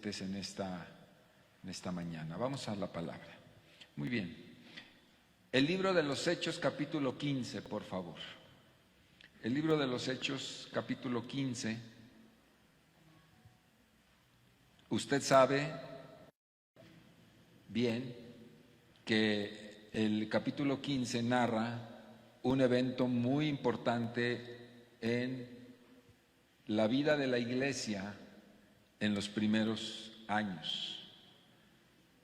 creyentes en esta mañana. Vamos a la palabra. Muy bien. El libro de los Hechos, capítulo 15, por favor. El libro de los Hechos, capítulo 15. Usted sabe bien que el capítulo 15 narra un evento muy importante en la vida de la iglesia en los primeros años.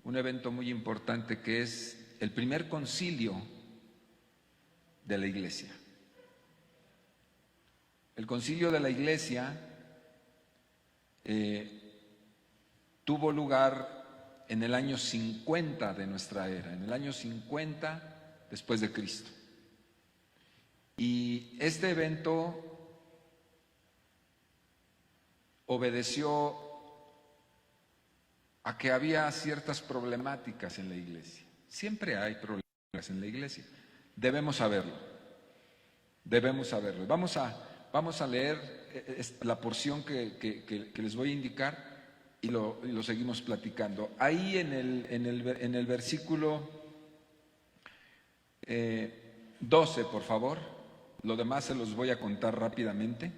Un evento muy importante que es el primer concilio de la iglesia. El concilio de la iglesia tuvo lugar en el año 50 de nuestra era, en el año 50 después de Cristo. Y este evento obedeció a que había ciertas problemáticas en la iglesia. Siempre hay problemas en la iglesia. Debemos saberlo. Vamos a leer la porción que les voy a indicar y lo seguimos platicando. Ahí en el versículo 12, por favor. Lo demás se los voy a contar rápidamente.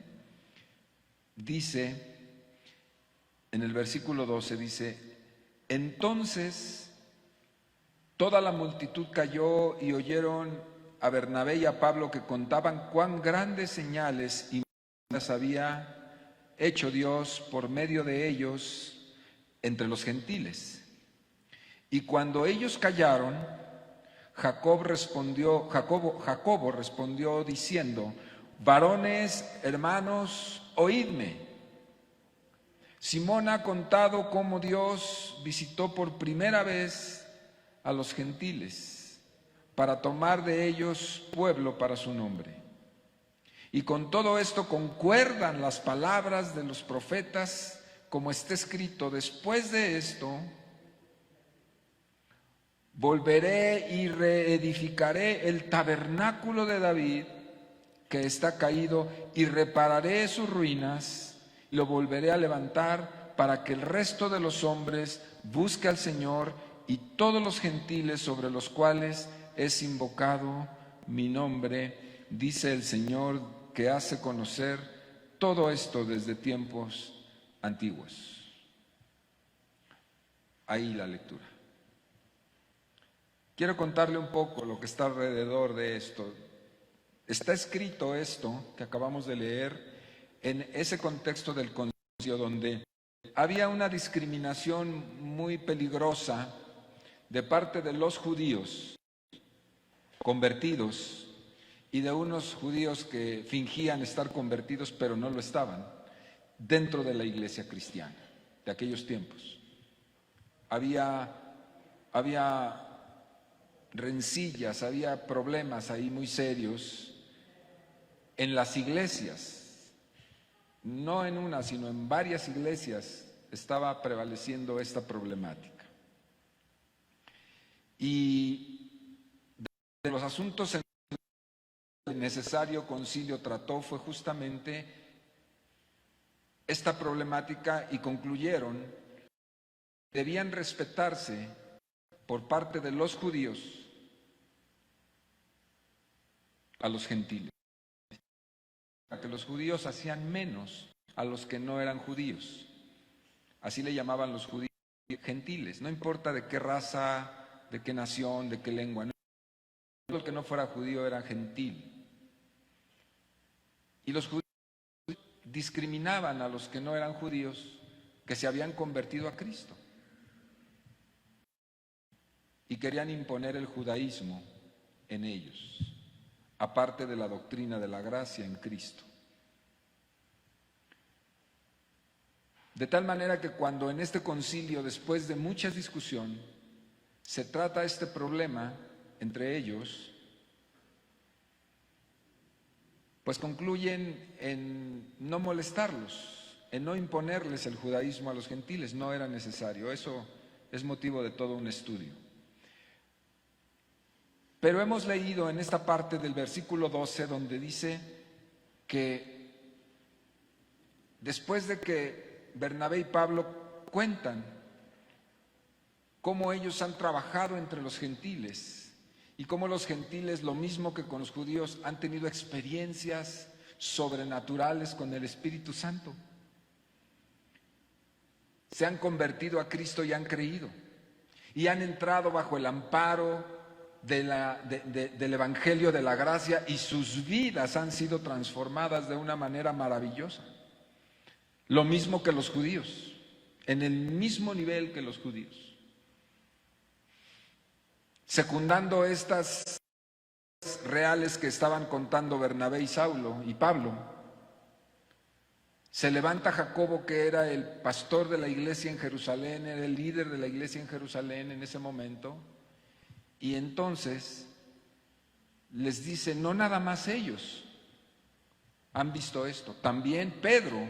Dice, en el versículo 12 dice: entonces toda la multitud cayó y oyeron a Bernabé y a Pablo que contaban cuán grandes señales y maravillas había hecho Dios por medio de ellos entre los gentiles. Y cuando ellos callaron, Jacobo respondió diciendo: varones, hermanos, oídme. Simón ha contado cómo Dios visitó por primera vez a los gentiles para tomar de ellos pueblo para su nombre. Y con todo esto concuerdan las palabras de los profetas, como está escrito: después de esto volveré y reedificaré el tabernáculo de David, que está caído, y repararé sus ruinas, y lo volveré a levantar, para que el resto de los hombres busque al Señor, y todos los gentiles sobre los cuales es invocado mi nombre, dice el Señor, que hace conocer todo esto desde tiempos antiguos. Ahí la lectura. Quiero contarle un poco lo que está alrededor de esto. Está escrito esto que acabamos de leer en ese contexto del concilio donde había una discriminación muy peligrosa de parte de los judíos convertidos y de unos judíos que fingían estar convertidos pero no lo estaban dentro de la iglesia cristiana de aquellos tiempos. Había rencillas, había problemas ahí muy serios en las iglesias, no en una, sino en varias iglesias estaba prevaleciendo esta problemática. Y de los asuntos en que el necesario concilio trató fue justamente esta problemática y concluyeron que debían respetarse por parte de los judíos a los gentiles, que los judíos hacían menos a los que no eran judíos. Así le llamaban los judíos gentiles, no importa de qué raza, de qué nación, de qué lengua, todo el que no fuera judío era gentil. Y los judíos discriminaban a los que no eran judíos, que se habían convertido a Cristo, y querían imponer el judaísmo en ellos, aparte de la doctrina de la gracia en Cristo. De tal manera que cuando en este concilio, después de mucha discusión, se trata este problema entre ellos, pues concluyen en no molestarlos, en no imponerles el judaísmo a los gentiles. No era necesario. Eso es motivo de todo un estudio. Pero hemos leído en esta parte del versículo 12 donde dice que después de que Bernabé y Pablo cuentan cómo ellos han trabajado entre los gentiles y cómo los gentiles, lo mismo que con los judíos, han tenido experiencias sobrenaturales con el Espíritu Santo. Se han convertido a Cristo y han creído. Y han entrado bajo el amparo del Evangelio de la gracia, y sus vidas han sido transformadas de una manera maravillosa. Lo mismo que los judíos, en el mismo nivel que los judíos. Secundando estas reales que estaban contando Bernabé y Saulo y Pablo, se levanta Jacobo, que era el pastor de la iglesia en Jerusalén, era el líder de la iglesia en Jerusalén en ese momento, y entonces les dice, no nada más ellos han visto esto, también Pedro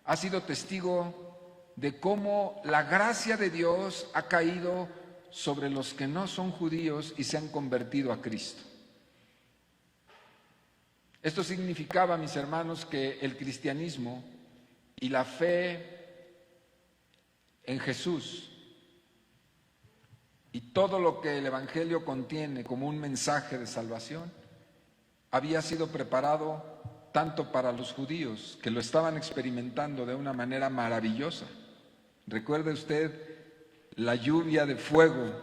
ha sido testigo de cómo la gracia de Dios ha caído sobre los que no son judíos y se han convertido a Cristo. Esto significaba, mis hermanos, que el cristianismo y la fe en Jesús y todo lo que el Evangelio contiene como un mensaje de salvación había sido preparado tanto para los judíos, que lo estaban experimentando de una manera maravillosa. Recuerde usted la lluvia de fuego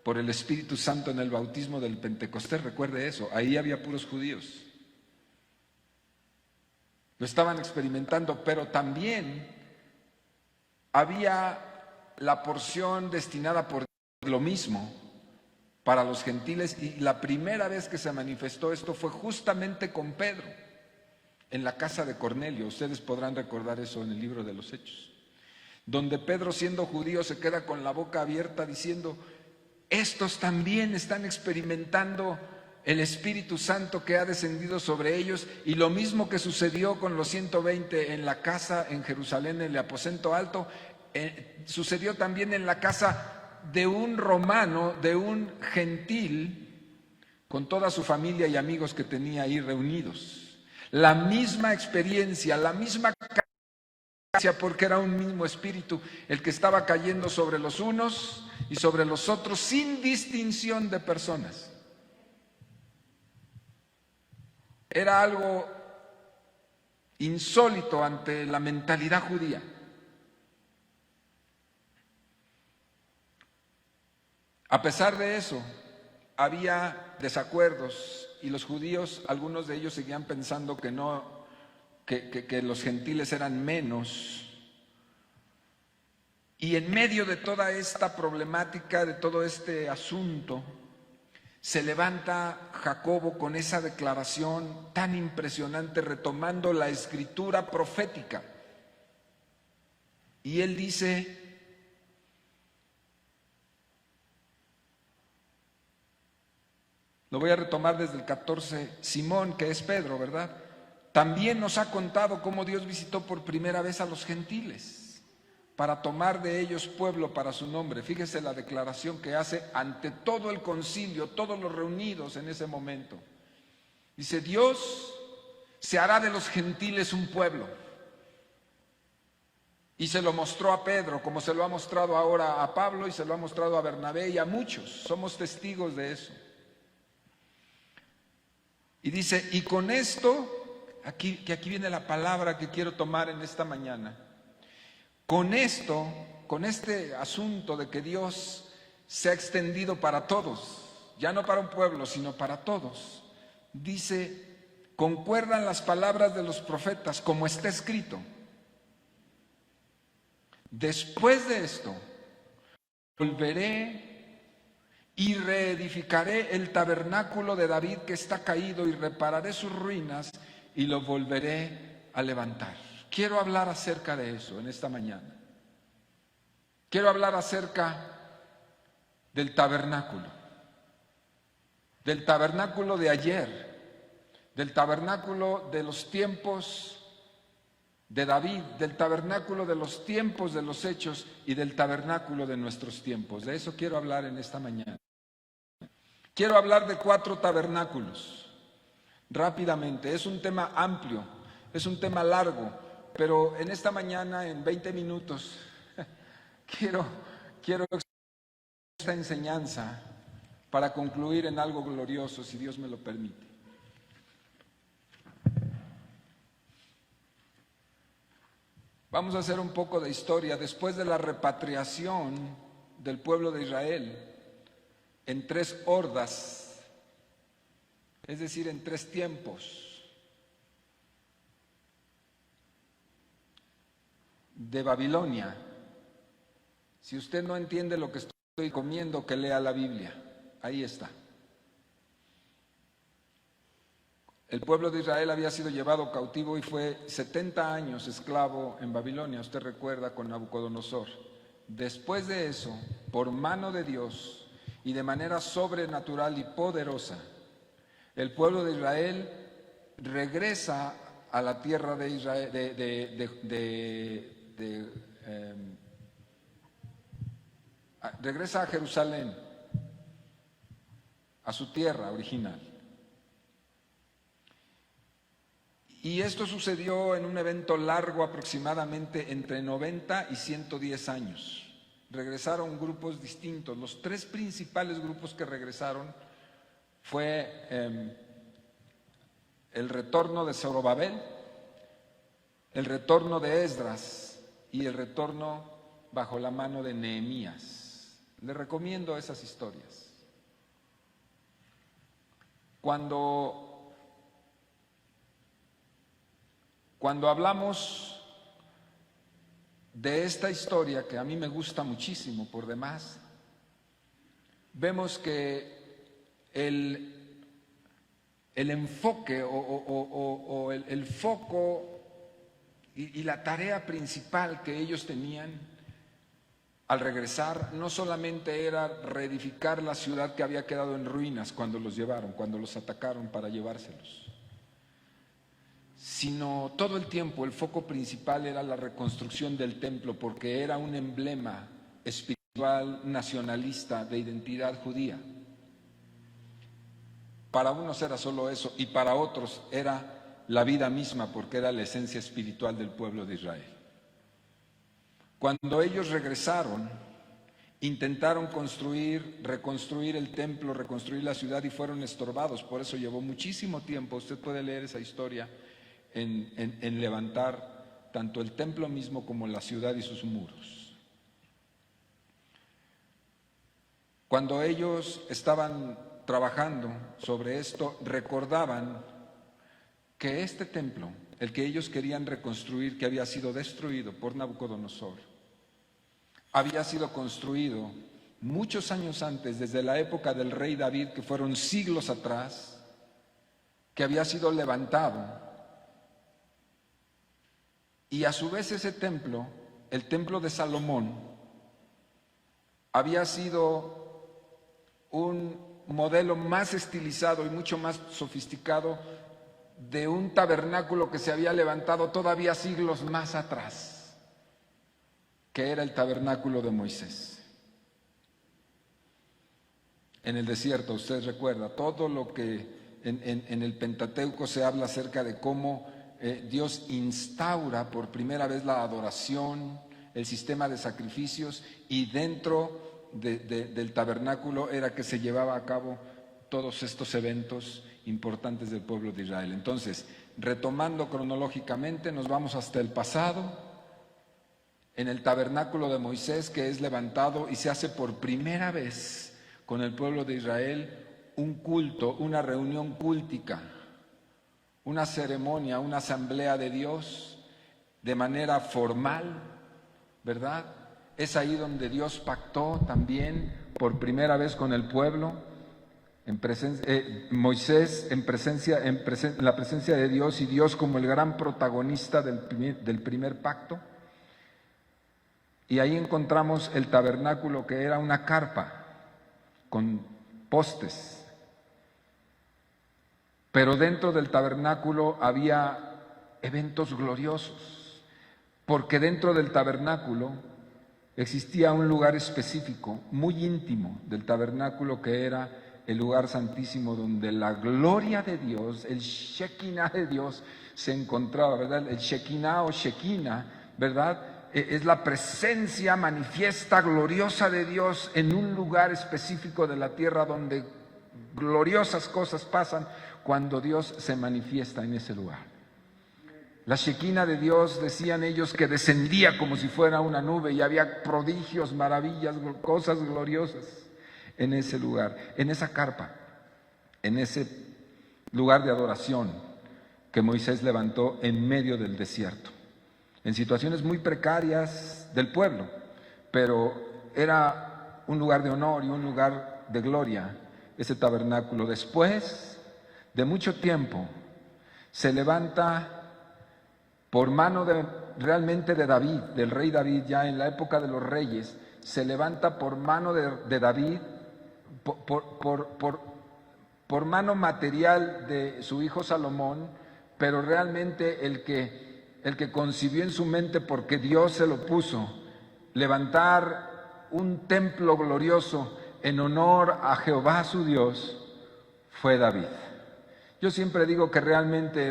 por el Espíritu Santo en el bautismo del Pentecostés, recuerde eso, ahí había puros judíos. Lo estaban experimentando, pero también había la porción destinada por lo mismo para los gentiles, y la primera vez que se manifestó esto fue justamente con Pedro, en la casa de Cornelio. Ustedes podrán recordar eso en el libro de los Hechos, donde Pedro, siendo judío, se queda con la boca abierta diciendo, estos también están experimentando el Espíritu Santo que ha descendido sobre ellos, y lo mismo que sucedió con los 120 en la casa en Jerusalén, en el aposento alto, sucedió también en la casa de un romano, de un gentil, con toda su familia y amigos que tenía ahí reunidos. La misma experiencia, la misma gracia, porque era un mismo espíritu el que estaba cayendo sobre los unos y sobre los otros, sin distinción de personas. Era algo insólito ante la mentalidad judía. A pesar de eso, había desacuerdos, y los judíos, algunos de ellos seguían pensando que no, que los gentiles eran menos. Y en medio de toda esta problemática, de todo este asunto, se levanta Jacobo con esa declaración tan impresionante, retomando la escritura profética. Y él dice, lo voy a retomar desde el 14, Simón, que es Pedro, ¿verdad? También nos ha contado cómo Dios visitó por primera vez a los gentiles para tomar de ellos pueblo para su nombre. Fíjese la declaración que hace ante todo el concilio, todos los reunidos en ese momento. Dice, Dios se hará de los gentiles un pueblo. Y se lo mostró a Pedro, como se lo ha mostrado ahora a Pablo y se lo ha mostrado a Bernabé y a muchos. Somos testigos de eso. Y dice, y con esto, aquí viene la palabra que quiero tomar en esta mañana. Con esto, con este asunto de que Dios se ha extendido para todos, ya no para un pueblo, sino para todos, dice, concuerdan las palabras de los profetas, como está escrito. Después de esto, volveré y reedificaré el tabernáculo de David que está caído, y repararé sus ruinas y lo volveré a levantar. Quiero hablar acerca de eso en esta mañana. Quiero hablar acerca del tabernáculo de ayer, del tabernáculo de los tiempos de David, del tabernáculo de los tiempos de los Hechos y del tabernáculo de nuestros tiempos. De eso quiero hablar en esta mañana. Quiero hablar de 4 tabernáculos rápidamente. Es un tema amplio, es un tema largo, pero en esta mañana, en 20 minutos, quiero esta enseñanza para concluir en algo glorioso, si Dios me lo permite. Vamos a hacer un poco de historia. Después de la repatriación del pueblo de Israel en 3 hordas, es decir, en 3 tiempos, de Babilonia. Si usted no entiende lo que estoy comiendo, que lea la Biblia. Ahí está. El pueblo de Israel había sido llevado cautivo y fue 70 años esclavo en Babilonia, usted recuerda, con Nabucodonosor. Después de eso, por mano de Dios y de manera sobrenatural y poderosa, el pueblo de Israel regresa a la tierra de Israel, regresa a Jerusalén, a su tierra original. Y esto sucedió en un evento largo, aproximadamente entre 90 y 110 años. Regresaron grupos distintos. Los 3 principales grupos que regresaron fue el retorno de Zorobabel, el retorno de Esdras y el retorno bajo la mano de Nehemías. Les recomiendo esas historias. Cuando hablamos de esta historia, que a mí me gusta muchísimo por demás, vemos que el enfoque o el foco y la tarea principal que ellos tenían al regresar no solamente era reedificar la ciudad que había quedado en ruinas cuando los llevaron, cuando los atacaron para llevárselos, sino todo el tiempo el foco principal era la reconstrucción del templo, porque era un emblema espiritual nacionalista de identidad judía. Para unos era solo eso y para otros era la vida misma, porque era la esencia espiritual del pueblo de Israel. Cuando ellos regresaron, intentaron reconstruir el templo, reconstruir la ciudad y fueron estorbados. Por eso llevó muchísimo tiempo. Usted puede leer esa historia en levantar tanto el templo mismo como la ciudad y sus muros. Cuando ellos estaban trabajando sobre esto, recordaban que este templo, el que ellos querían reconstruir, que había sido destruido por Nabucodonosor, había sido construido muchos años antes, desde la época del rey David, que fueron siglos atrás, que había sido levantado. Y a su vez ese templo, el templo de Salomón, había sido un modelo más estilizado y mucho más sofisticado de un tabernáculo que se había levantado todavía siglos más atrás, que era el tabernáculo de Moisés. En el desierto, usted recuerda, todo lo que en el Pentateuco se habla acerca de cómo Dios instaura por primera vez la adoración, el sistema de sacrificios, y dentro del tabernáculo era que se llevaba a cabo todos estos eventos importantes del pueblo de Israel. Entonces, retomando cronológicamente, nos vamos hasta el pasado, en el tabernáculo de Moisés, que es levantado y se hace por primera vez con el pueblo de Israel un culto, una reunión cúltica, una ceremonia, una asamblea de Dios de manera formal, ¿verdad? Es ahí donde Dios pactó también por primera vez con el pueblo, Moisés en la presencia de Dios, y Dios como el gran protagonista del primer pacto. Y ahí encontramos el tabernáculo, que era una carpa con postes. Pero dentro del tabernáculo había eventos gloriosos, porque dentro del tabernáculo existía un lugar específico, muy íntimo del tabernáculo, que era el lugar santísimo donde la gloria de Dios, el Shekinah de Dios se encontraba, ¿verdad? El Shekinah o Shekinah, ¿verdad? Es la presencia manifiesta, gloriosa de Dios en un lugar específico de la tierra donde gloriosas cosas pasan cuando Dios se manifiesta en ese lugar. La Shekinah de Dios, decían ellos, que descendía como si fuera una nube y había prodigios, maravillas, cosas gloriosas en ese lugar, en esa carpa, en ese lugar de adoración que Moisés levantó en medio del desierto, en situaciones muy precarias del pueblo, pero era un lugar de honor y un lugar de gloria, ese tabernáculo. Después de mucho tiempo se levanta por mano realmente de David, del rey David, ya en la época de los reyes, se levanta por mano de David, por mano material de su hijo Salomón, pero realmente el que concibió en su mente, porque Dios se lo puso, levantar un templo glorioso en honor a Jehová su Dios, fue David. Yo siempre digo que realmente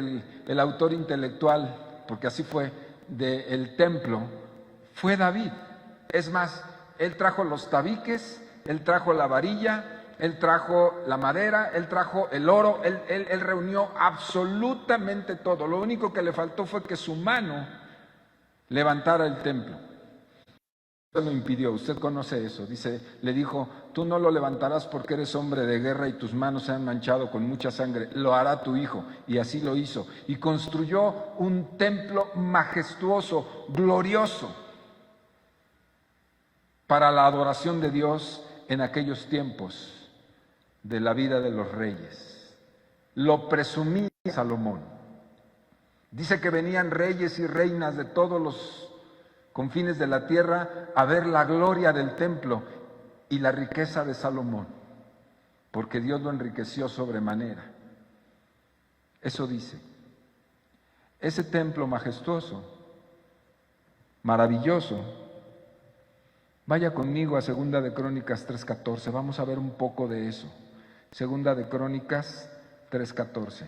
el autor intelectual, porque así fue, del templo, fue David. Es más, él trajo los tabiques, él trajo la varilla, él trajo la madera, él trajo el oro, él reunió absolutamente todo. Lo único que le faltó fue que su mano levantara el templo. Lo impidió, usted conoce eso, le dijo, tú no lo levantarás porque eres hombre de guerra y tus manos se han manchado con mucha sangre, lo hará tu hijo. Y así lo hizo, y construyó un templo majestuoso, glorioso, para la adoración de Dios en aquellos tiempos de la vida de los reyes. Lo presumía Salomón. Dice que venían reyes y reinas de todos los confines de la tierra a ver la gloria del templo y la riqueza de Salomón, porque Dios lo enriqueció sobremanera. Eso dice. Ese templo majestuoso, maravilloso. Vaya conmigo a Segunda de Crónicas 3:14, vamos a ver un poco de eso. Segunda de Crónicas 3:14.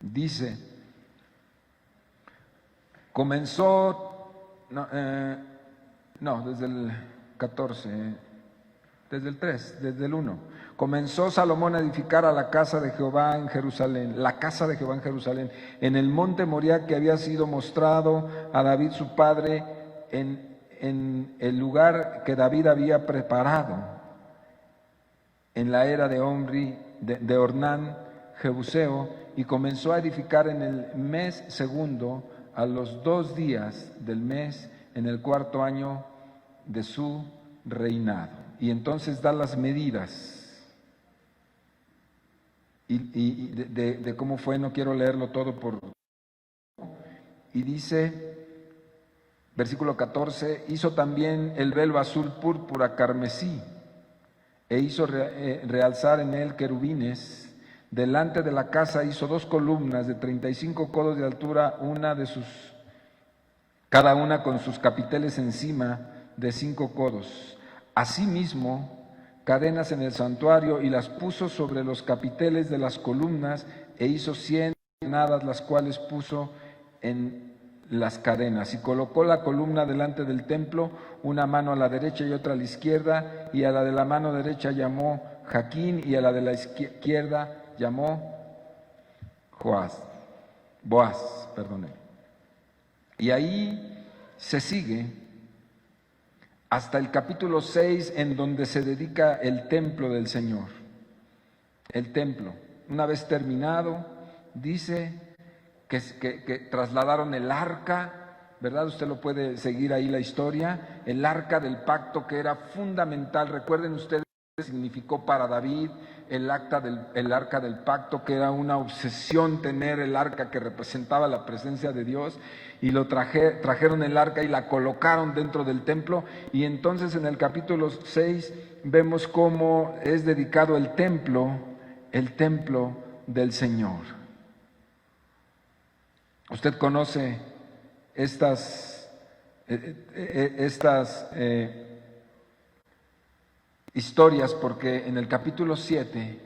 Dice, desde el 14, desde el 3, desde el 1. Comenzó Salomón a edificar a la casa de Jehová en Jerusalén, la casa de Jehová en Jerusalén, en el monte Moriah que había sido mostrado a David su padre, en el lugar que David había preparado, en la era de Omri, de Ornán, Jebuseo, y comenzó a edificar en el mes segundo, a los 2 días del mes, en el 4º año de su reinado. Y entonces da las medidas de cómo fue, no quiero leerlo todo y dice, versículo 14, hizo también el velo azul púrpura carmesí, e hizo realzar en él querubines. Delante de la casa hizo 2 columnas de 35 codos de altura, cada una con sus capiteles encima de 5 codos. Asimismo, cadenas en el santuario, y las puso sobre los capiteles de las columnas, e hizo 100 cadenadas, las cuales puso en las cadenas. Y colocó la columna delante del templo, una mano a la derecha y otra a la izquierda, y a la de la mano derecha llamó Jaquín, y a la de la izquierda llamó Boaz. Y ahí se sigue hasta el capítulo 6, en donde se dedica el templo del Señor. El templo, una vez terminado, dice que trasladaron el arca, ¿verdad? Usted lo puede seguir ahí la historia, el arca del pacto, que era fundamental. Recuerden ustedes qué significó para David el arca del pacto, que era una obsesión tener el arca que representaba la presencia de Dios, y trajeron el arca y la colocaron dentro del templo. Y entonces en el capítulo 6 vemos cómo es dedicado el templo del Señor. Usted conoce estas historias, porque en el capítulo 7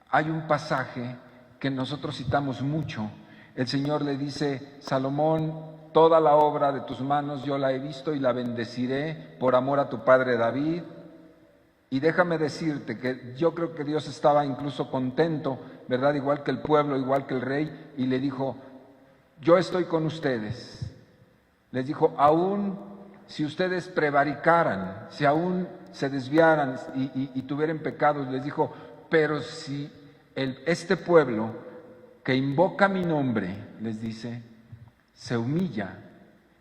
hay un pasaje que nosotros citamos mucho. El Señor le dice: Salomón, toda la obra de tus manos yo la he visto y la bendeciré por amor a tu padre David. Y déjame decirte que yo creo que Dios estaba incluso contento, ¿verdad? Igual que el pueblo, igual que el rey, y le dijo: yo estoy con ustedes. Les dijo: aún si ustedes prevaricaran, si aún se desviaran y tuvieran pecados, les dijo, pero si este pueblo que invoca mi nombre, les dice, se humilla,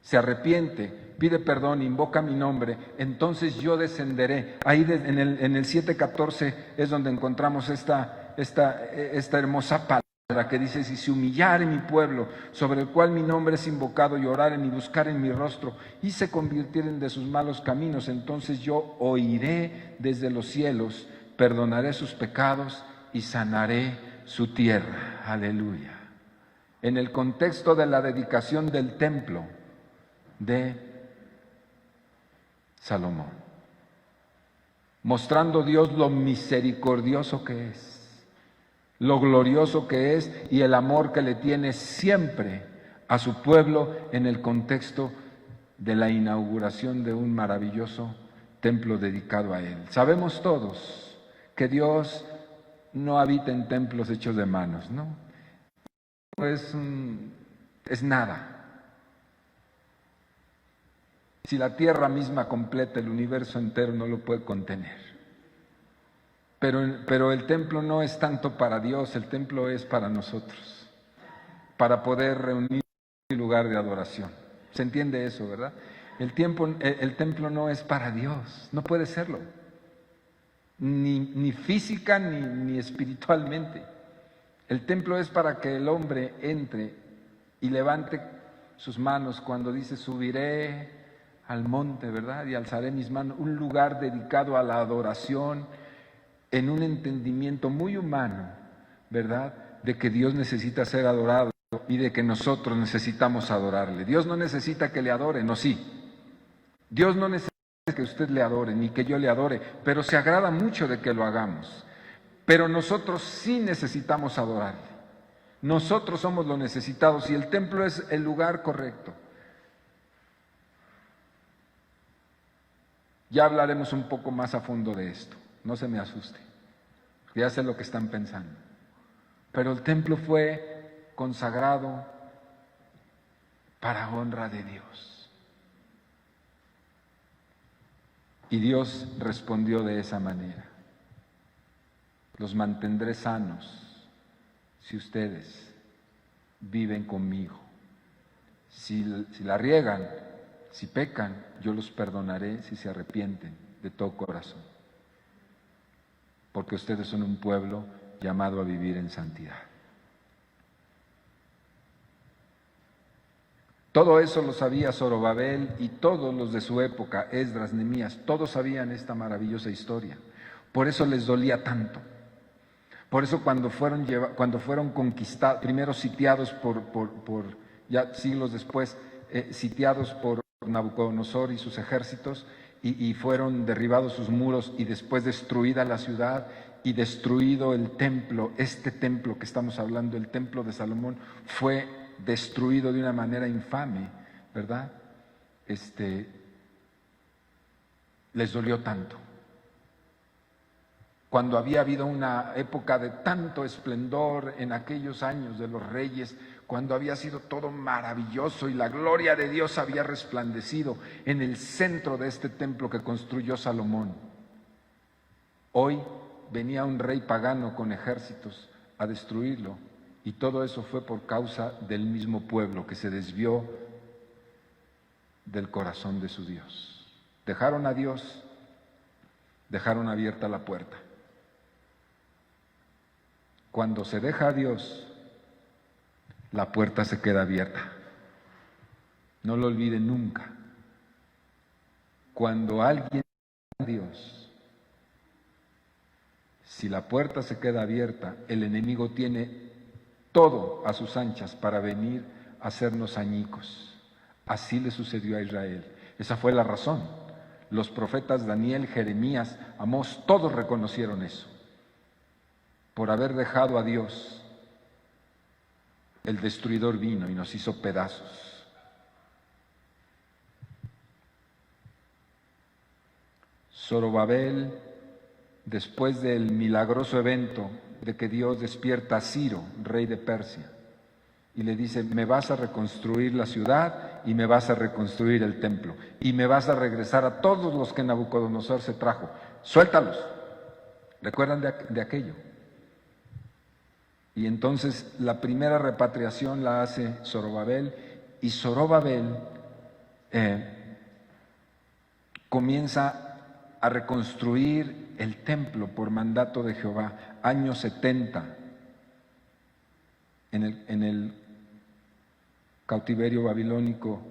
se arrepiente, pide perdón, invoca mi nombre, entonces yo descenderé. Ahí en el 7:14 es donde encontramos esta hermosa palabra que dice: si se humillare mi pueblo, sobre el cual mi nombre es invocado, y oraren y buscaren mi rostro, y se convirtieren de sus malos caminos, entonces yo oiré desde los cielos, perdonaré sus pecados y sanaré su tierra. Aleluya. En el contexto de la dedicación del templo de Salomón, mostrando Dios lo misericordioso que es, lo glorioso que es y el amor que le tiene siempre a su pueblo en el contexto de la inauguración de un maravilloso templo dedicado a Él. Sabemos todos que Dios no habita en templos hechos de manos, ¿no? Es nada. Si la tierra misma completa, el universo entero no lo puede contener. Pero el templo no es tanto para Dios, el templo es para nosotros, para poder reunir en un lugar de adoración. ¿Se entiende eso, verdad? El templo no es para Dios, no puede serlo, ni física ni espiritualmente. El templo es para que el hombre entre y levante sus manos cuando dice: subiré al monte, ¿verdad? Y alzaré mis manos, un lugar dedicado a la adoración, en un entendimiento muy humano, ¿verdad?, de que Dios necesita ser adorado y de que nosotros necesitamos adorarle. Dios no necesita que le adoren, ¿o sí? Dios no necesita que usted le adore, ni que yo le adore, pero se agrada mucho de que lo hagamos. Pero nosotros sí necesitamos adorarle. Nosotros somos los necesitados y el templo es el lugar correcto. Ya hablaremos un poco más a fondo de esto. No se me asuste, ya sé lo que están pensando. Pero el templo fue consagrado para honra de Dios. Y Dios respondió de esa manera: los mantendré sanos si ustedes viven conmigo. Si la riegan, si pecan, yo los perdonaré si se arrepienten de todo corazón. Porque ustedes son un pueblo llamado a vivir en santidad. Todo eso lo sabía Zorobabel y todos los de su época, Esdras, Nehemías, todos sabían esta maravillosa historia. Por eso les dolía tanto. Por eso cuando fueron conquistados, primero sitiados ya siglos después, sitiados por Nabucodonosor y sus ejércitos, y fueron derribados sus muros y después destruida la ciudad y destruido el templo, este templo que estamos hablando, el templo de Salomón, fue destruido de una manera infame, ¿verdad? Les dolió tanto. Cuando había habido una época de tanto esplendor en aquellos años de los reyes, cuando había sido todo maravilloso y la gloria de Dios había resplandecido en el centro de este templo que construyó Salomón. Hoy venía un rey pagano con ejércitos a destruirlo, y todo eso fue por causa del mismo pueblo que se desvió del corazón de su Dios. Dejaron a Dios, dejaron abierta la puerta. Cuando se deja a Dios, la puerta se queda abierta. No lo olviden nunca. Cuando alguien deja a Dios, si la puerta se queda abierta, el enemigo tiene todo a sus anchas para venir a hacernos añicos, Así le sucedió a Israel. Esa fue la razón. Los profetas Daniel, Jeremías, Amós, todos reconocieron eso. Por haber dejado a Dios, el destruidor vino y nos hizo pedazos. Zorobabel, después del milagroso evento de que Dios despierta a Ciro, rey de Persia, y le dice: me vas a reconstruir la ciudad y me vas a reconstruir el templo y me vas a regresar a todos los que Nabucodonosor se trajo. Suéltalos. ¿Recuerdan de aquello? Y entonces la primera repatriación la hace Zorobabel, y Zorobabel comienza a reconstruir el templo por mandato de Jehová, año 70, en el cautiverio babilónico.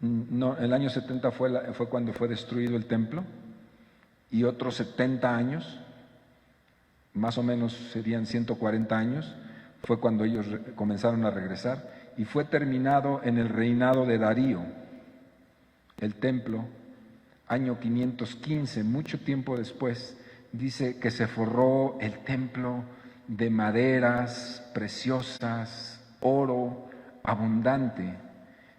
No, el año 70 fue cuando fue destruido el templo, y otros 70 años, más o menos serían 140 años, fue cuando ellos comenzaron a regresar, y fue terminado en el reinado de Darío, el templo, año 515, mucho tiempo después. Dice que se forró el templo de maderas preciosas, oro abundante.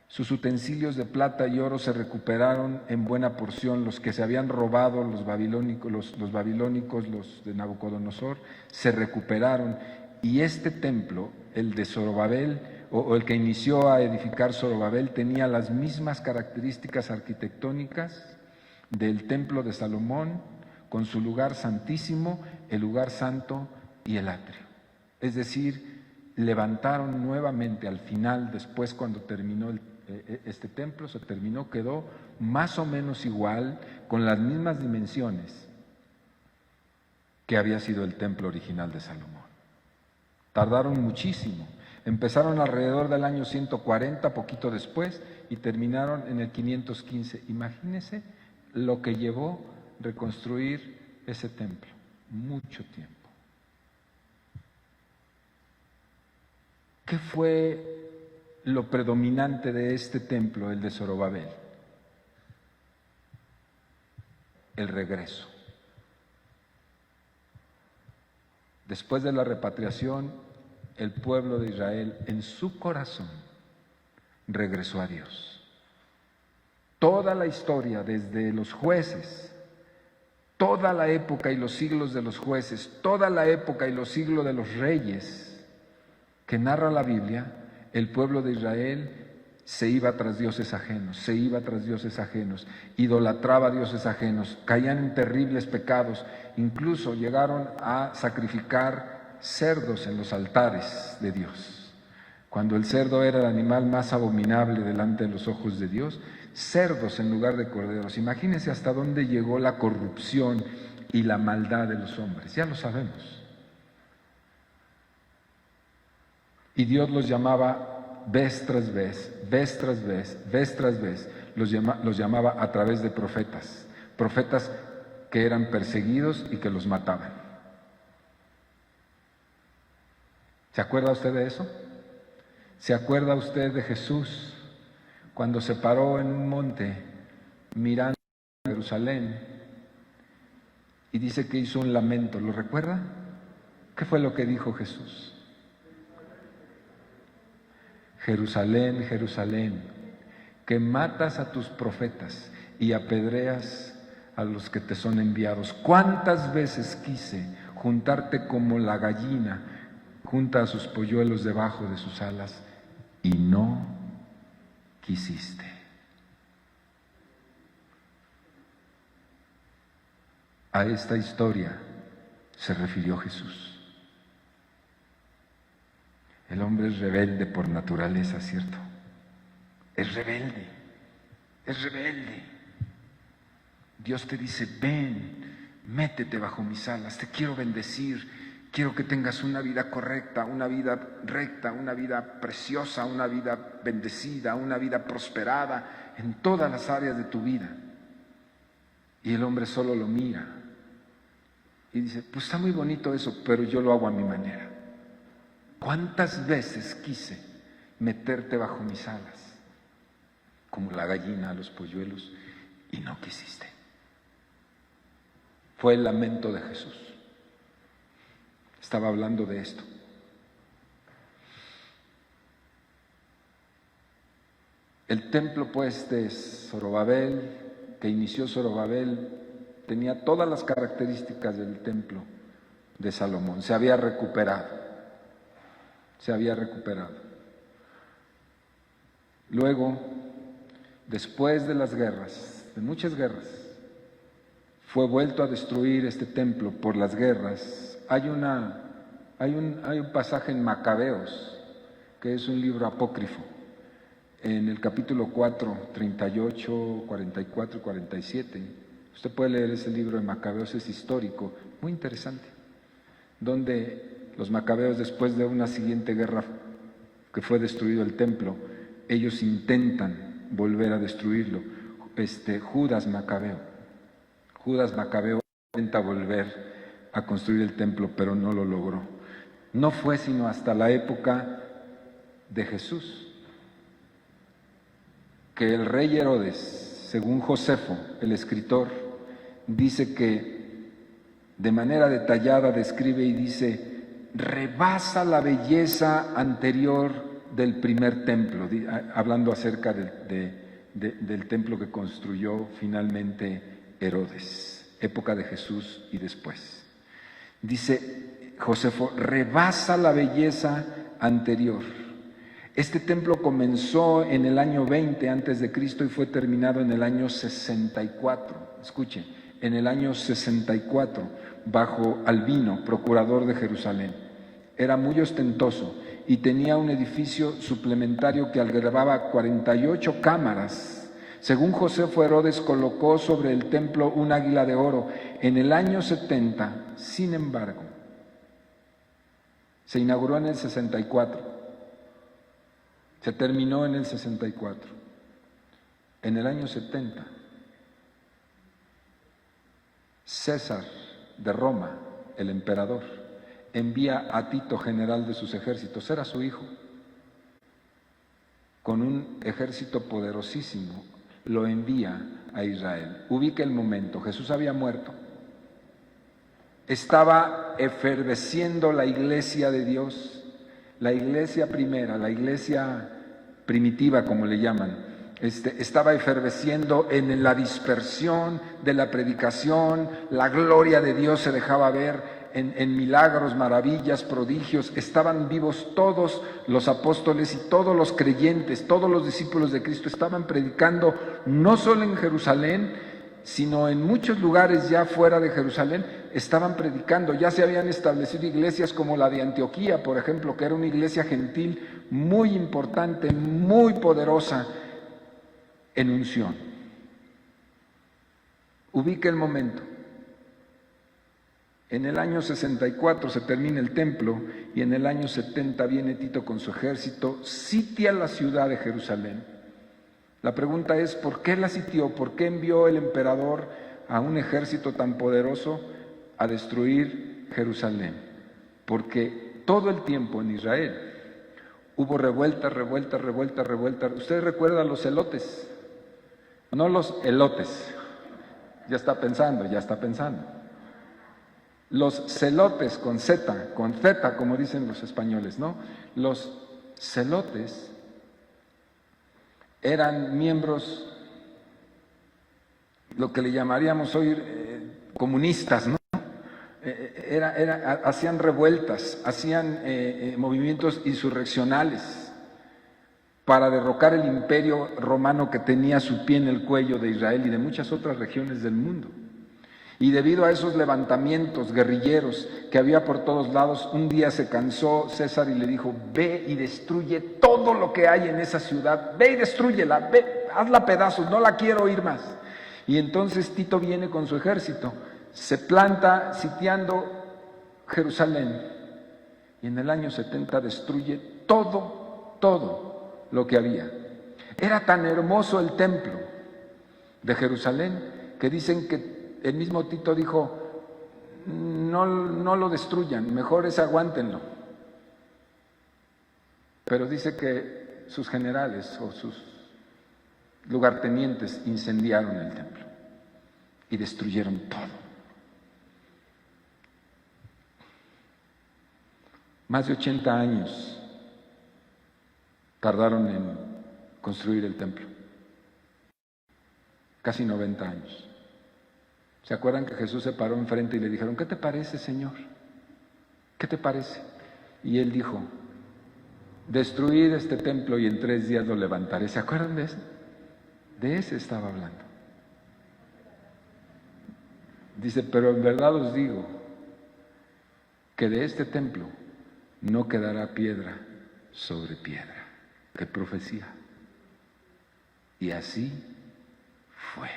Sus utensilios de plata y oro se recuperaron en buena porción. Los que se habían robado los babilónicos, los de Nabucodonosor, se recuperaron. Y este templo, el de Zorobabel, o el que inició a edificar Zorobabel, tenía las mismas características arquitectónicas del templo de Salomón, con su lugar santísimo, el lugar santo y el atrio. Es decir, levantaron nuevamente al final, después cuando terminó este templo, se terminó, quedó más o menos igual, con las mismas dimensiones que había sido el templo original de Salomón. Tardaron muchísimo. Empezaron alrededor del año 140, poquito después, y terminaron en el 515. Imagínense lo que llevó reconstruir ese templo. Mucho tiempo. ¿Qué fue lo predominante de este templo, el de Zorobabel? El regreso. Después de la repatriación, el pueblo de Israel en su corazón regresó a Dios. Toda la historia, desde los jueces, toda la época y los siglos de los jueces, toda la época y los siglos de los reyes que narra la Biblia, el pueblo de Israel se iba tras dioses ajenos, idolatraba a dioses ajenos, caían en terribles pecados, incluso llegaron a sacrificar cerdos en los altares de Dios. Cuando el cerdo era el animal más abominable delante de los ojos de Dios, cerdos en lugar de corderos. Imagínense hasta dónde llegó la corrupción y la maldad de los hombres, ya lo sabemos. Y Dios los llamaba vez tras vez, los llamaba a través de profetas que eran perseguidos y que los mataban. ¿Se acuerda usted de eso? ¿Se acuerda usted de Jesús cuando se paró en un monte mirando a Jerusalén y dice que hizo un lamento? ¿Lo recuerda? ¿Qué fue lo que dijo Jesús? Jerusalén, Jerusalén, que matas a tus profetas y apedreas a los que te son enviados. ¿Cuántas veces quise juntarte como la gallina junta a sus polluelos debajo de sus alas y no quisiste? A esta historia se refirió Jesús. El hombre es rebelde por naturaleza, ¿cierto? Es rebelde, es rebelde. Dios te dice: ven, métete bajo mis alas, te quiero bendecir, quiero que tengas una vida correcta, una vida recta, una vida preciosa, una vida bendecida, una vida prosperada en todas las áreas de tu vida. Y el hombre solo lo mira y dice: pues está muy bonito eso, pero yo lo hago a mi manera. ¿Cuántas veces quise meterte bajo mis alas como la gallina a los polluelos, y no quisiste. Fue el lamento de Jesús. Estaba hablando de esto. El templo, pues, de Zorobabel, que inició Zorobabel, tenía todas las características del templo de Salomón. Se había recuperado. Luego, después de las guerras, de muchas guerras, fue vuelto a destruir este templo por las guerras. Hay un pasaje en Macabeos, que es un libro apócrifo, en el capítulo 4, 38, 44 y 47. Usted puede leer ese libro de Macabeos, es histórico, muy interesante, donde los macabeos, después de una siguiente guerra que fue destruido el templo, ellos intentan volver a destruirlo. Judas Macabeo intenta volver a construir el templo, pero no lo logró. No fue sino hasta la época de Jesús que el rey Herodes, según Josefo, el escritor, dice que de manera detallada describe y dice: rebasa la belleza anterior del primer templo, hablando acerca del templo que construyó finalmente Herodes, época de Jesús y después. Dice Josefo: rebasa la belleza anterior. Este templo comenzó en el año 20 antes de Cristo y fue terminado en el año 64. Escuchen, en el año 64, bajo Albino, procurador de Jerusalén. Era muy ostentoso y tenía un edificio suplementario que albergaba 48 cámaras. Según Josefo, Herodes colocó sobre el templo un águila de oro. En el año 70, sin embargo, se inauguró en el 64. Se terminó en el 64. En el año 70, César de Roma, el emperador, envía a Tito, general de sus ejércitos, era su hijo, con un ejército poderosísimo, lo envía a Israel. Ubica el momento, Jesús había muerto, estaba efervesciendo la iglesia de Dios, la iglesia primera, la iglesia primitiva, como le llaman, estaba efervesciendo en la dispersión de la predicación. La gloria de Dios se dejaba ver en milagros, maravillas, prodigios. Estaban vivos todos los apóstoles y todos los creyentes, todos los discípulos de Cristo estaban predicando, no solo en Jerusalén, sino en muchos lugares ya fuera de Jerusalén. Estaban predicando. Ya se habían establecido iglesias como la de Antioquía, por ejemplo, que era una iglesia gentil muy importante, muy poderosa en unción. Ubica el momento. En el año 64 se termina el templo y en el año 70 viene Tito con su ejército, sitia la ciudad de Jerusalén. La pregunta es: ¿por qué la sitió? ¿Por qué envió el emperador a un ejército tan poderoso a destruir Jerusalén? Porque todo el tiempo en Israel hubo revueltas. Ustedes recuerdan los celotes, no los elotes. Ya está pensando. Los celotes con Z, como dicen los españoles, ¿no? Los celotes eran miembros, lo que le llamaríamos hoy comunistas, ¿no? Hacían revueltas, hacían movimientos insurreccionales para derrocar el imperio romano que tenía su pie en el cuello de Israel y de muchas otras regiones del mundo. Y debido a esos levantamientos guerrilleros que había por todos lados, un día se cansó César y le dijo: ve y destruye todo lo que hay en esa ciudad, ve y destrúyela, ve, hazla pedazos, no la quiero oír más. Y entonces Tito viene con su ejército, se planta sitiando Jerusalén y en el año 70 destruye todo lo que había. Era tan hermoso el templo de Jerusalén que dicen que el mismo Tito dijo: no lo destruyan, mejor aguántenlo. Pero dice que sus generales o sus lugartenientes incendiaron el templo y destruyeron todo. Más de 80 años tardaron en construir el templo. Casi 90 años. ¿Se acuerdan que Jesús se paró enfrente y le dijeron: ¿qué te parece, Señor? ¿Qué te parece? Y él dijo: destruid este templo y en 3 días lo levantaré. ¿Se acuerdan de ese? De ese estaba hablando. Dice: pero en verdad os digo que de este templo no quedará piedra sobre piedra. ¡Qué profecía! Y así fue.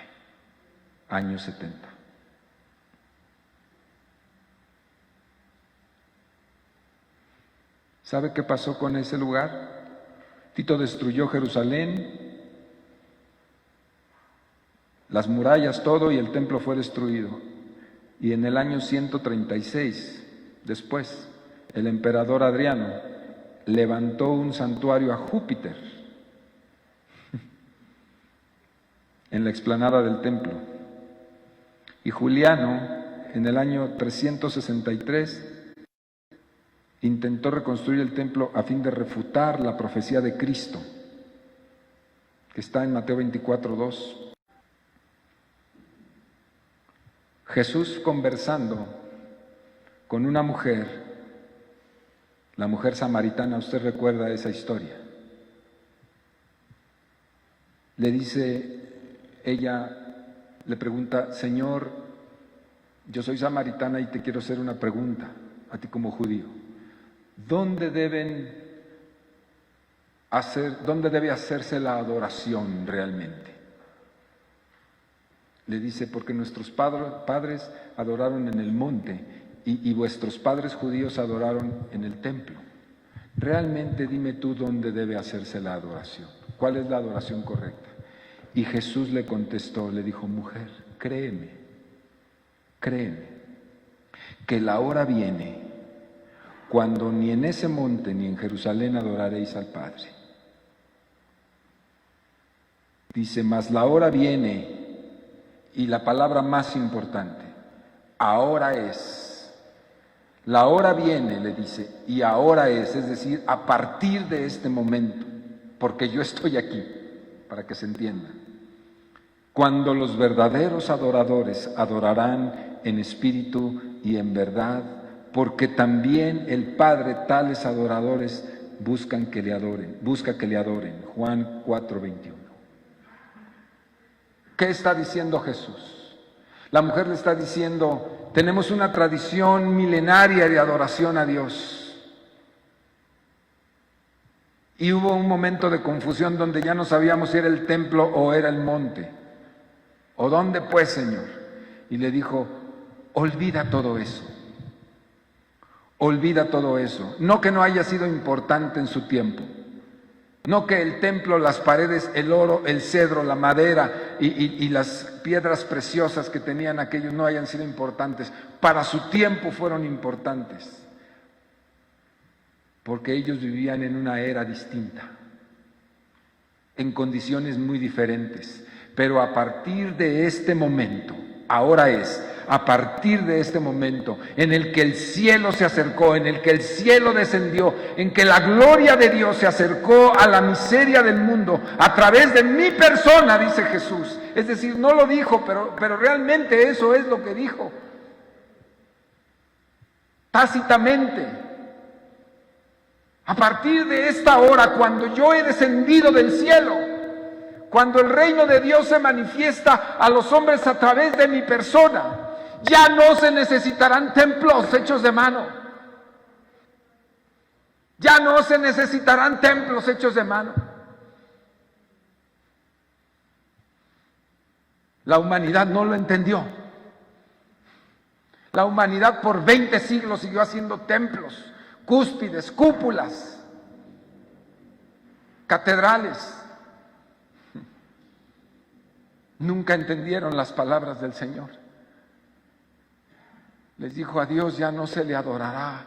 Años 70. ¿Sabe qué pasó con ese lugar? Tito destruyó Jerusalén, las murallas, todo, y el templo fue destruido. Y en el año 136, después, el emperador Adriano levantó un santuario a Júpiter en la explanada del templo. Y Juliano, en el año 363, intentó reconstruir el templo a fin de refutar la profecía de Cristo, que está en Mateo 24:2. Jesús conversando con una mujer, la mujer samaritana, usted recuerda esa historia. Le dice, ella le pregunta: Señor, yo soy samaritana y te quiero hacer una pregunta, a ti como judío. ¿Dónde debe hacerse la adoración realmente? Le dice: porque nuestros padres adoraron en el monte y vuestros padres judíos adoraron en el templo. Realmente dime tú dónde debe hacerse la adoración. ¿Cuál es la adoración correcta? Y Jesús le contestó, le dijo: mujer, créeme, que la hora viene cuando ni en ese monte ni en Jerusalén adoraréis al Padre. Dice: mas la hora viene, y la palabra más importante, ahora es. La hora viene, le dice, y ahora es decir, a partir de este momento, porque yo estoy aquí, para que se entienda. Cuando los verdaderos adoradores adorarán en espíritu y en verdad, porque también el Padre tales adoradores busca que le adoren. Juan 4:21. ¿Qué está diciendo Jesús? La mujer le está diciendo: tenemos una tradición milenaria de adoración a Dios. Y hubo un momento de confusión donde ya no sabíamos si era el templo o era el monte. ¿O dónde pues, Señor? Y le dijo: olvida todo eso. Olvida todo eso. No que no haya sido importante en su tiempo. No que el templo, las paredes, el oro, el cedro, la madera y las piedras preciosas que tenían aquellos no hayan sido importantes. Para su tiempo fueron importantes. Porque ellos vivían en una era distinta, en condiciones muy diferentes. Pero a partir de este momento, ahora es, a partir de este momento en el que el cielo se acercó, en el que el cielo descendió, en que la gloria de Dios se acercó a la miseria del mundo a través de mi persona, dice Jesús. Es decir, no lo dijo, pero realmente eso es lo que dijo. Tácitamente. A partir de esta hora, cuando yo he descendido del cielo, cuando el reino de Dios se manifiesta a los hombres a través de mi persona, ya no se necesitarán templos hechos de mano. Ya no se necesitarán templos hechos de mano. La humanidad no lo entendió. La humanidad por 20 siglos siguió haciendo templos, cúspides, cúpulas, catedrales. Nunca entendieron las palabras del Señor. Les dijo: a Dios ya no se le adorará,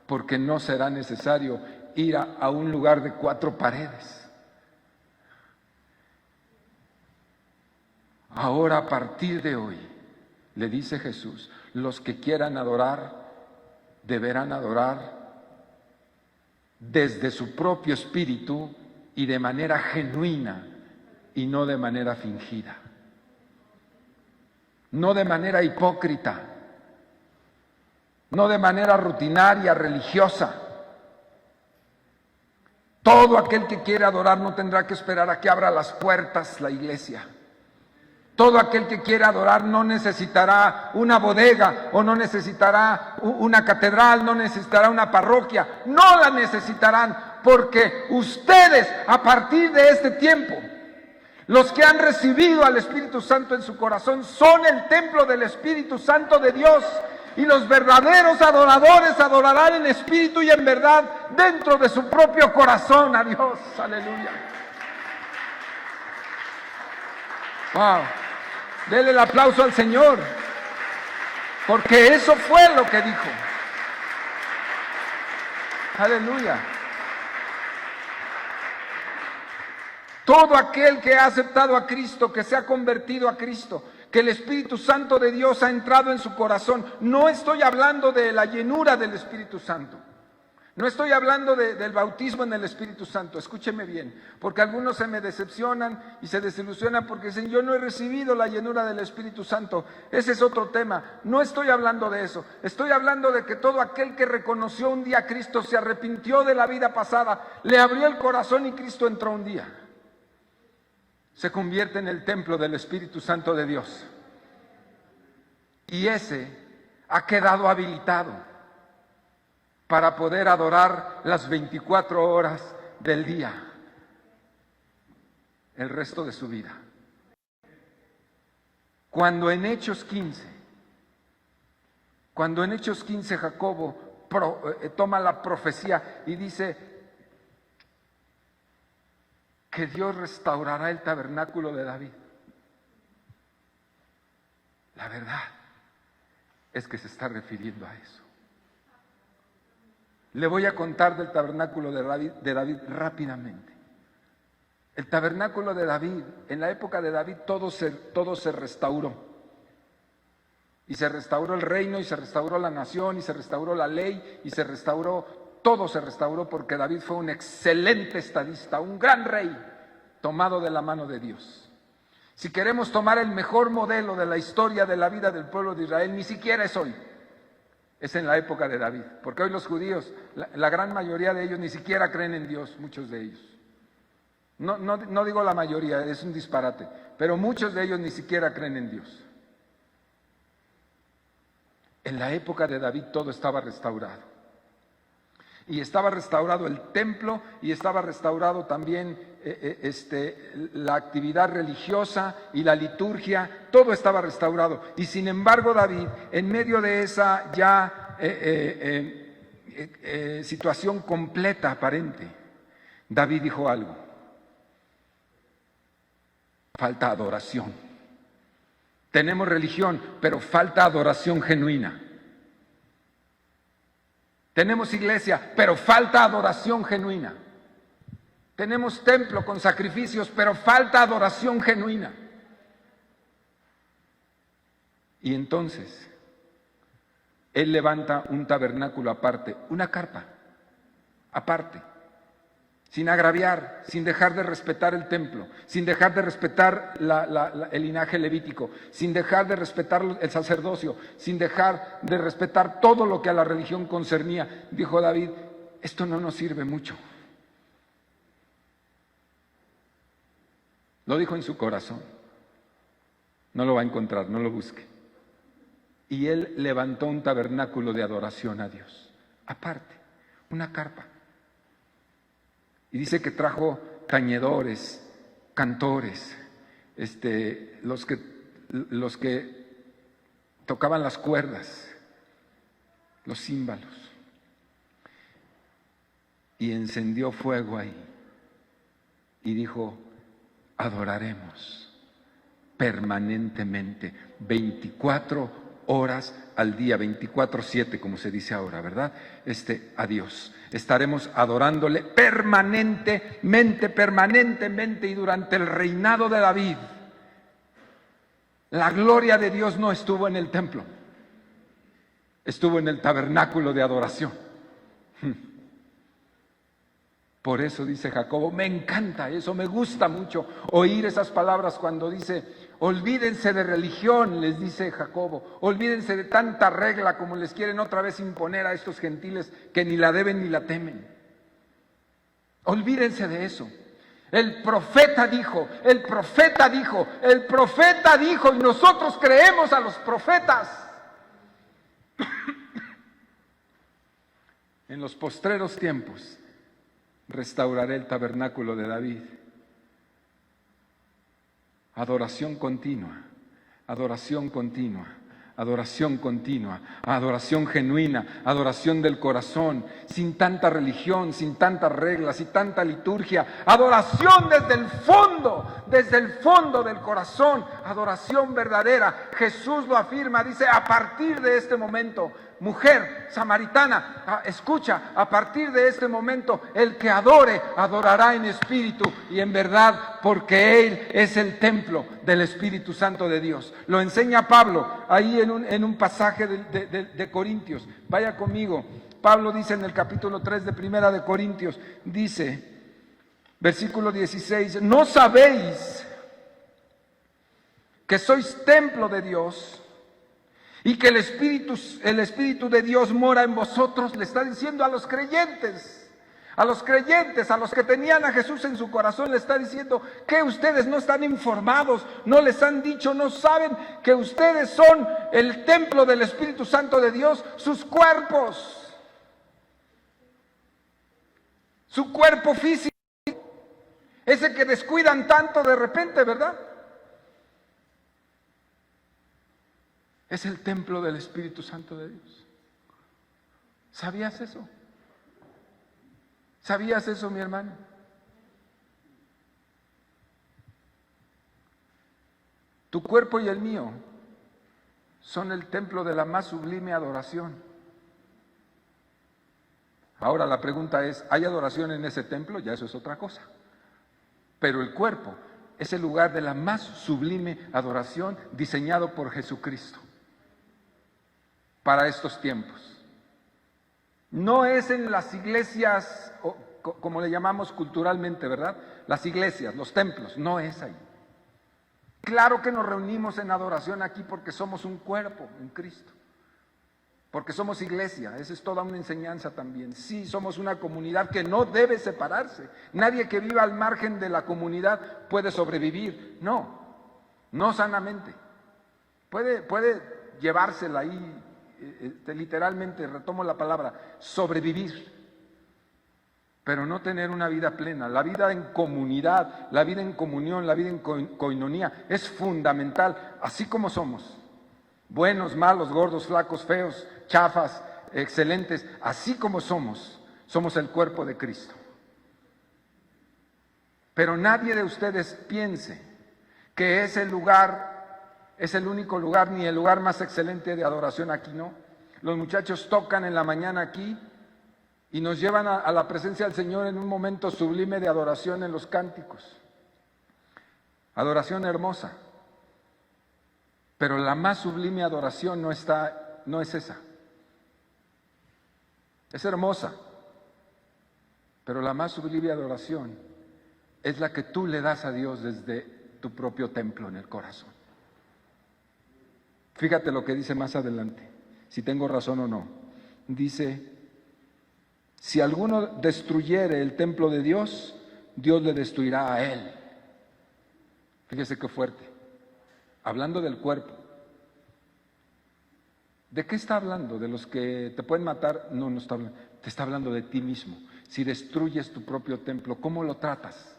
porque no será necesario ir a un lugar de 4 paredes. Ahora, a partir de hoy, le dice Jesús, los que quieran adorar, deberán adorar desde su propio espíritu y de manera genuina y no de manera fingida, no de manera hipócrita, no de manera rutinaria, religiosa. Todo aquel que quiere adorar no tendrá que esperar a que abra las puertas la iglesia. Todo aquel que quiere adorar no necesitará una bodega o no necesitará una catedral, no necesitará una parroquia. No la necesitarán, porque ustedes, a partir de este tiempo, los que han recibido al Espíritu Santo en su corazón, son el templo del Espíritu Santo de Dios. Y los verdaderos adoradores adorarán en espíritu y en verdad dentro de su propio corazón a Dios. Aleluya. Wow. Dele el aplauso al Señor, porque eso fue lo que dijo. Aleluya. Todo aquel que ha aceptado a Cristo, que se ha convertido a Cristo, que el Espíritu Santo de Dios ha entrado en su corazón. No estoy hablando de la llenura del Espíritu Santo. No estoy hablando del bautismo en el Espíritu Santo. Escúcheme bien, porque algunos se me decepcionan y se desilusionan porque dicen, yo no he recibido la llenura del Espíritu Santo. Ese es otro tema. No estoy hablando de eso. Estoy hablando de que todo aquel que reconoció un día a Cristo, se arrepintió de la vida pasada, le abrió el corazón y Cristo entró un día, se convierte en el templo del Espíritu Santo de Dios. Y ese ha quedado habilitado para poder adorar las 24 horas del día, el resto de su vida. Cuando en Hechos 15 Jacobo toma la profecía y dice que Dios restaurará el tabernáculo de David, la verdad es que se está refiriendo a eso. Le voy a contar del tabernáculo de David rápidamente. El tabernáculo de David, en la época de David todo se restauró. Y se restauró el reino, y se restauró la nación, y se restauró la ley, y todo se restauró porque David fue un excelente estadista, un gran rey, tomado de la mano de Dios. Si queremos tomar el mejor modelo de la historia de la vida del pueblo de Israel, ni siquiera es hoy. Es en la época de David, porque hoy los judíos, la gran mayoría de ellos ni siquiera creen en Dios, muchos de ellos. No digo la mayoría, es un disparate, pero muchos de ellos ni siquiera creen en Dios. En la época de David todo estaba restaurado. Y estaba restaurado el templo y estaba restaurado también la actividad religiosa y la liturgia, todo estaba restaurado. Y sin embargo David, en medio de esa ya situación completa, aparente, David dijo algo: falta adoración. Tenemos religión, pero falta adoración genuina. Tenemos iglesia, pero falta adoración genuina. Tenemos templo con sacrificios, pero falta adoración genuina. Y entonces, él levanta un tabernáculo aparte, una carpa aparte, sin agraviar, sin dejar de respetar el templo, sin dejar de respetar el linaje levítico, sin dejar de respetar el sacerdocio, sin dejar de respetar todo lo que a la religión concernía. Dijo David, esto no nos sirve mucho. Lo dijo en su corazón. No lo va a encontrar, no lo busque. Y él levantó un tabernáculo de adoración a Dios, aparte, una carpa. Y dice que trajo tañedores, cantores, los que tocaban las cuerdas, los címbalos. Y encendió fuego ahí. Y dijo, adoraremos permanentemente, 24 horas al día, 24/7, como se dice ahora, ¿verdad? A Dios. Estaremos adorándole permanentemente y durante el reinado de David. La gloria de Dios no estuvo en el templo, estuvo en el tabernáculo de adoración. Por eso dice Jacobo, me encanta eso, me gusta mucho oír esas palabras cuando dice, olvídense de religión, les dice Jacobo, olvídense de tanta regla como les quieren otra vez imponer a estos gentiles que ni la deben ni la temen. Olvídense de eso. El profeta dijo, el profeta dijo, el profeta dijo, y nosotros creemos a los profetas. En los postreros tiempos restauraré el tabernáculo de David. Adoración continua, adoración continua, adoración continua, adoración genuina, adoración del corazón, sin tanta religión, sin tantas reglas y tanta liturgia, adoración desde el fondo del corazón, adoración verdadera. Jesús lo afirma, dice, a partir de este momento, mujer samaritana, escucha, a partir de este momento, el que adore, adorará en espíritu y en verdad, porque Él es el templo del Espíritu Santo de Dios. Lo enseña Pablo ahí en un pasaje de Corintios. Vaya conmigo. Pablo dice en el capítulo 3 de Primera de Corintios, dice, versículo 16, ¿no sabéis que sois templo de Dios y que el Espíritu de Dios mora en vosotros? Le está diciendo a los creyentes, a los que tenían a Jesús en su corazón, le está diciendo que ustedes no están informados, no les han dicho, no saben que ustedes son el templo del Espíritu Santo de Dios, sus cuerpos, su cuerpo físico, ese que descuidan tanto de repente, ¿verdad? Es el templo del Espíritu Santo de Dios. ¿Sabías eso? ¿Sabías eso, mi hermano? Tu cuerpo y el mío son el templo de la más sublime adoración. Ahora la pregunta es, ¿hay adoración en ese templo? Ya eso es otra cosa. Pero el cuerpo es el lugar de la más sublime adoración diseñado por Jesucristo para estos tiempos. No es en las iglesias, como le llamamos culturalmente, ¿verdad? Las iglesias, los templos, no es ahí. Claro que nos reunimos en adoración aquí porque somos un cuerpo en Cristo, porque somos iglesia, esa es toda una enseñanza también. Sí, somos una comunidad que no debe separarse. Nadie que viva al margen de la comunidad puede sobrevivir, no sanamente. Puede llevársela ahí. Literalmente, retomo la palabra, sobrevivir, pero no tener una vida plena. La vida en comunidad, la vida en comunión, la vida en coinonía es fundamental, así como somos, buenos, malos, gordos, flacos, feos, chafas, excelentes, así como somos el cuerpo de Cristo. Pero nadie de ustedes piense que ese lugar es el único lugar, ni el lugar más excelente de adoración aquí, ¿no? Los muchachos tocan en la mañana aquí y nos llevan a la presencia del Señor en un momento sublime de adoración en los cánticos. Adoración hermosa. Pero la más sublime adoración no es esa. Es hermosa. Pero la más sublime adoración es la que tú le das a Dios desde tu propio templo en el corazón. Fíjate lo que dice más adelante, si tengo razón o no. Dice, si alguno destruyere el templo de Dios, Dios le destruirá a él. Fíjese qué fuerte. Hablando del cuerpo. ¿De qué está hablando? ¿De los que te pueden matar? No está hablando. Te está hablando de ti mismo. Si destruyes tu propio templo, ¿cómo lo tratas?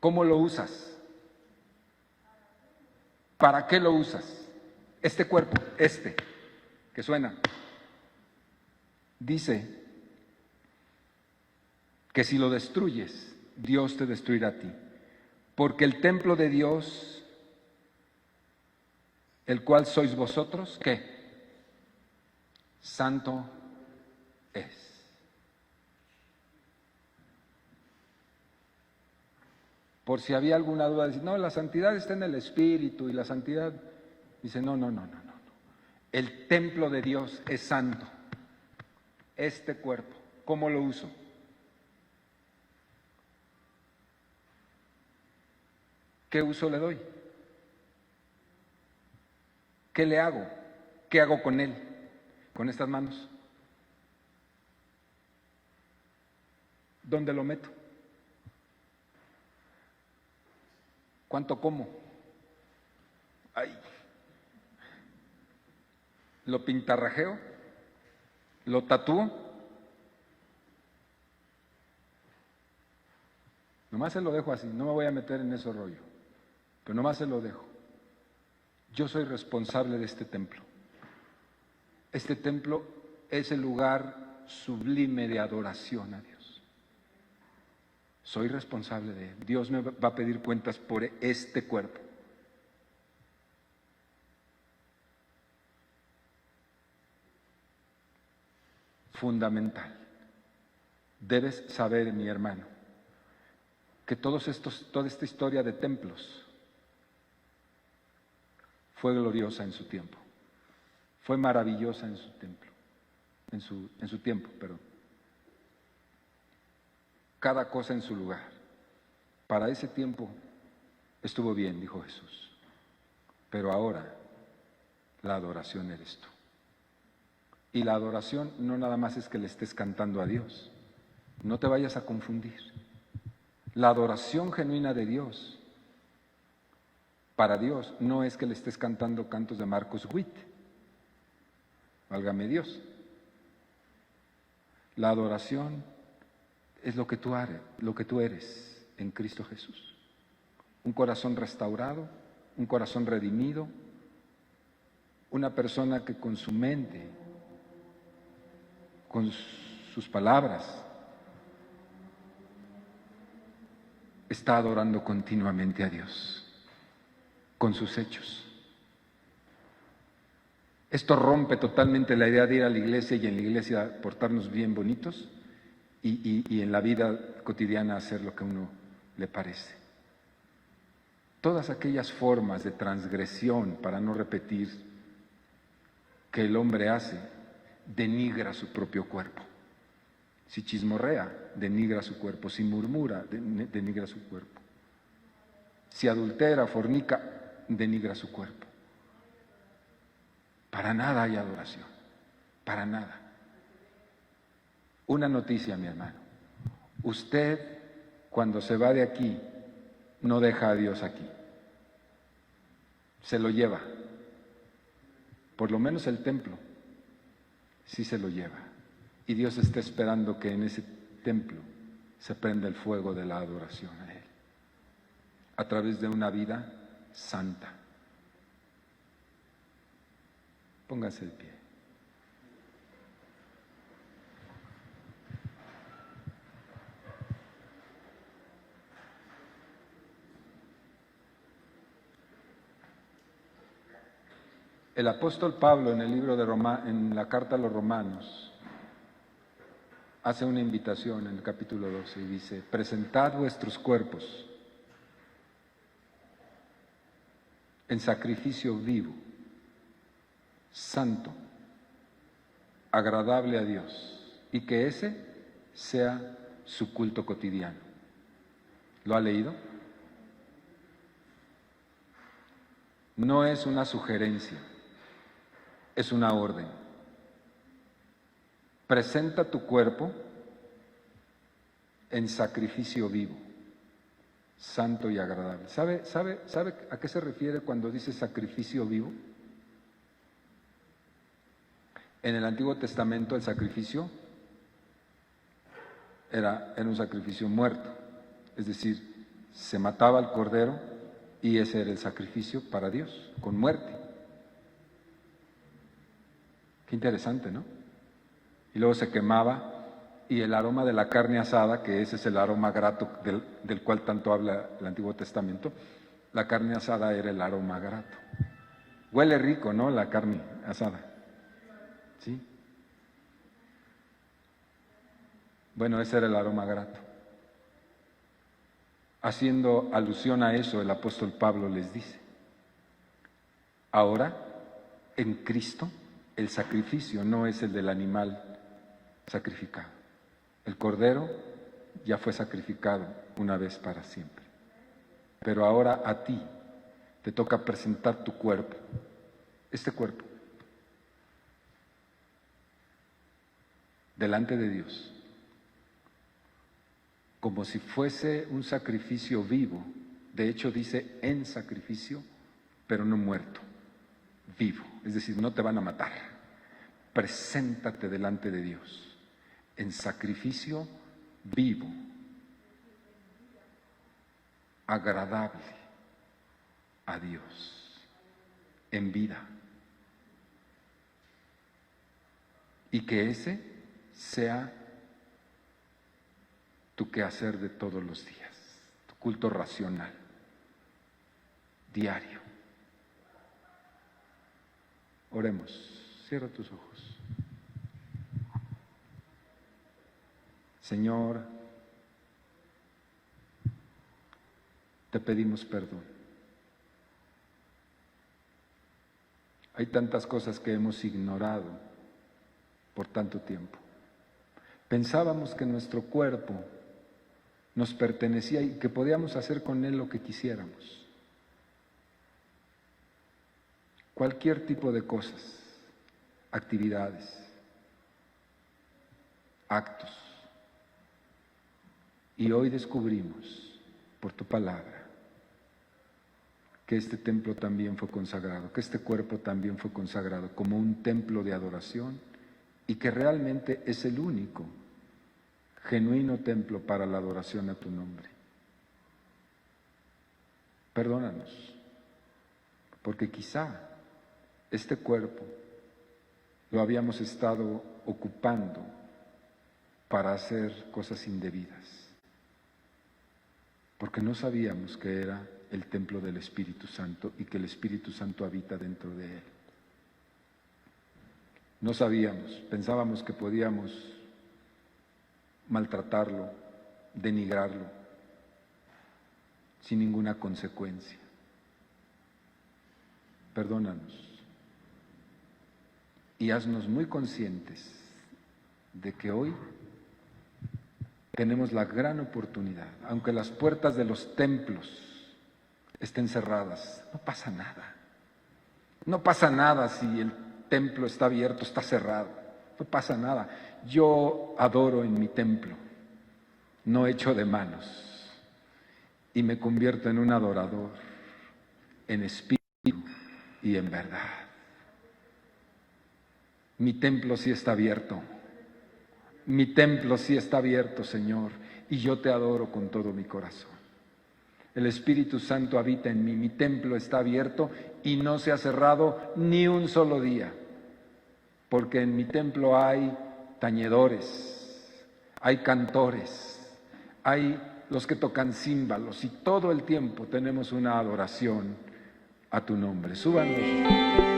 ¿Cómo lo usas? ¿Para qué lo usas? Este cuerpo, que suena, dice que si lo destruyes, Dios te destruirá a ti. Porque el templo de Dios, el cual sois vosotros, ¿qué? Santo es. Por si había alguna duda, dice, no, la santidad está en el Espíritu y la santidad, dice, no. El templo de Dios es santo. Este cuerpo, ¿cómo lo uso? ¿Qué uso le doy? ¿Qué le hago? ¿Qué hago con él? Con estas manos. ¿Dónde lo meto? ¿Cuánto como? Ay. ¿Lo pintarrajeo? ¿Lo tatúo? Nomás se lo dejo así, no me voy a meter en ese rollo, pero nomás se lo dejo. Yo soy responsable de este templo. Este templo es el lugar sublime de adoración a Dios. Soy responsable de él. Dios me va a pedir cuentas por este cuerpo. Fundamental. Debes saber, mi hermano, que toda esta historia de templos fue gloriosa en su tiempo, fue maravillosa en su templo, en su tiempo, perdón. Cada cosa en su lugar. Para ese tiempo estuvo bien, dijo Jesús, pero ahora la adoración eres tú. Y la adoración no nada más es que le estés cantando a Dios, no te vayas a confundir. La adoración genuina de Dios, para Dios, no es que le estés cantando cantos de Marcos Witt, válgame Dios. La adoración es lo que tú eres en Cristo Jesús. Un corazón restaurado, un corazón redimido, una persona que con su mente, con sus palabras, está adorando continuamente a Dios, con sus hechos. Esto rompe totalmente la idea de ir a la iglesia y en la iglesia portarnos bien bonitos y en la vida cotidiana hacer lo que a uno le parece. Todas aquellas formas de transgresión, para no repetir, que el hombre hace, denigra su propio cuerpo. Si chismorrea, denigra su cuerpo. Si murmura, denigra su cuerpo. Si adultera, fornica, denigra su cuerpo. Para nada hay adoración, para nada. Una noticia, mi hermano. Usted, cuando se va de aquí, no deja a Dios aquí. Se lo lleva. Por lo menos el templo, sí se lo lleva. Y Dios está esperando que en ese templo se prenda el fuego de la adoración a Él, a través de una vida santa. Póngase de pie. El apóstol Pablo en el libro de en la carta a los Romanos, hace una invitación en el capítulo 12 y dice: presentad vuestros cuerpos en sacrificio vivo, santo, agradable a Dios, y que ese sea su culto cotidiano. ¿Lo ha leído? No es una sugerencia, es una orden. Presenta tu cuerpo en sacrificio vivo, santo y agradable. ¿Sabe a qué se refiere cuando dice sacrificio vivo? En el Antiguo Testamento el sacrificio era un sacrificio muerto, es decir, se mataba al cordero y ese era el sacrificio para Dios, con muerte. Qué interesante, ¿no? Y luego se quemaba y el aroma de la carne asada, que ese es el aroma grato del cual tanto habla el Antiguo Testamento, la carne asada era el aroma grato. Huele rico, ¿no? La carne asada. ¿Sí? Bueno, ese era el aroma grato. haciendo alusión a eso, el apóstol Pablo les dice: ahora, en Cristo, el sacrificio no es el del animal sacrificado. El cordero ya fue sacrificado una vez para siempre. Pero ahora a ti te toca presentar tu cuerpo, este cuerpo, delante de Dios, como si fuese un sacrificio vivo. De hecho dice en sacrificio, pero no muerto, vivo. Es decir, no te van a matar. Preséntate delante de Dios en sacrificio vivo, agradable a Dios, en vida. Y que ese sea tu quehacer de todos los días, tu culto racional, diario. Oremos. Cierra tus ojos. Señor, te pedimos perdón. Hay tantas cosas que hemos ignorado por tanto tiempo. Pensábamos que nuestro cuerpo nos pertenecía y que podíamos hacer con él lo que quisiéramos. Cualquier tipo de cosas, actividades, actos. Y hoy descubrimos, por tu palabra, que este templo también fue consagrado, que este cuerpo también fue consagrado como un templo de adoración y que realmente es el único genuino templo para la adoración a tu nombre. Perdónanos, porque quizá este cuerpo lo habíamos estado ocupando para hacer cosas indebidas, porque no sabíamos que era el templo del Espíritu Santo y que el Espíritu Santo habita dentro de él. No sabíamos, pensábamos que podíamos maltratarlo, denigrarlo, sin ninguna consecuencia. Perdónanos y haznos muy conscientes de que hoy tenemos la gran oportunidad, aunque las puertas de los templos estén cerradas, no pasa nada. No pasa nada si el templo está abierto, está cerrado, no pasa nada. Yo adoro en mi templo, no hecho de manos, y me convierto en un adorador, en espíritu y en verdad. Mi templo sí está abierto, mi templo sí está abierto, Señor, y yo te adoro con todo mi corazón. El Espíritu Santo habita en mí, mi templo está abierto y no se ha cerrado ni un solo día, porque en mi templo hay tañedores, hay cantores, hay los que tocan címbalos y todo el tiempo tenemos una adoración a tu nombre. Súbanlos.